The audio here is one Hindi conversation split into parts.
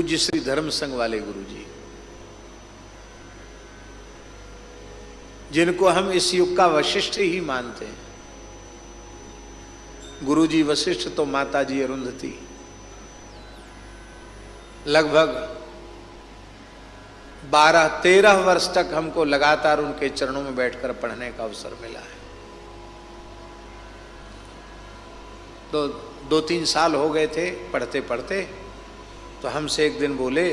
पूज्य श्री धर्म संघ वाले गुरु जी, जिनको हम इस युग का वशिष्ठ ही मानते हैं। गुरु जी वशिष्ठ तो माता जी अरुंधति। लगभग 12-13 वर्ष तक हमको लगातार उनके चरणों में बैठकर पढ़ने का अवसर मिला है। तो 2-3 साल हो गए थे पढ़ते पढ़ते, तो हमसे एक दिन बोले,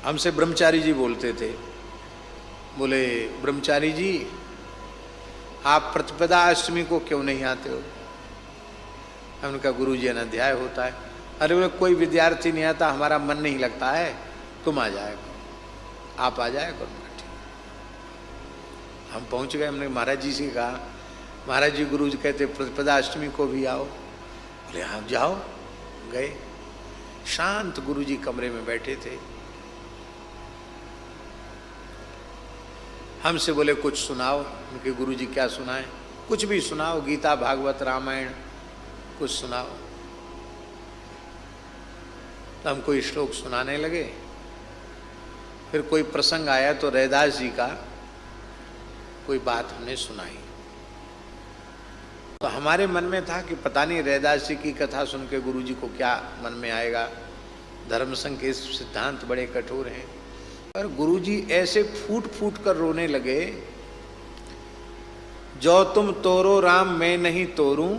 हमसे ब्रह्मचारी जी बोलते थे, बोले ब्रह्मचारी जी आप प्रतिपदा अष्टमी को क्यों नहीं आते हो? हमने कहा गुरु जी अध्याय होता है। अरे बोले कोई विद्यार्थी नहीं आता, हमारा मन नहीं लगता है, तुम आ जाए करो, आप आ जाए करो। ठीक। हम पहुंच गए, हमने महाराज जी से कहा, महाराज जी गुरु जी कहते प्रतिपदा अष्टमी को भी आओ। बोले हाँ जाओ। गए, शांत गुरु जी कमरे में बैठे थे। हमसे बोले कुछ सुनाओ। उनके गुरु जी क्या सुनाएं? कुछ भी सुनाओ, गीता भागवत रामायण कुछ सुनाओ। तो हम कोई श्लोक सुनाने लगे। फिर कोई प्रसंग आया तो रैदास जी का कोई बात हमने सुनाई। तो हमारे मन में था कि पता नहीं रैदास जी की कथा सुन के गुरु जी को क्या मन में आएगा। धर्म संघ के सिद्धांत बड़े कठोर हैं। पर गुरु जी ऐसे फूट फूट कर रोने लगे, जो तुम तोरो राम मैं नहीं तोरूं,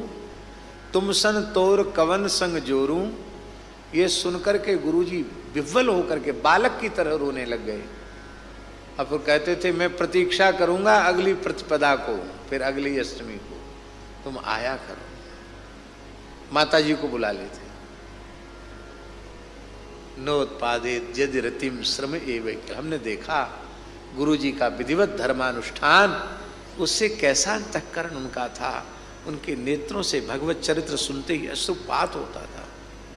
तुम सन तोर कवन संग जोरूं। ये सुनकर के गुरु जी विह्वल होकर के बालक की तरह रोने लग गए। अब फिर कहते थे मैं प्रतीक्षा करूंगा अगली प्रतिपदा को, फिर अगली अष्टमी को तुम आया करो। माता जी को बुला लेते। नोत्पादित यदि रतिम श्रम एवं। हमने देखा गुरु जी का विधिवत धर्मानुष्ठान, उससे कैसा अंतःकरण उनका था। उनके नेत्रों से भगवत चरित्र सुनते ही अश्रुपात होता था।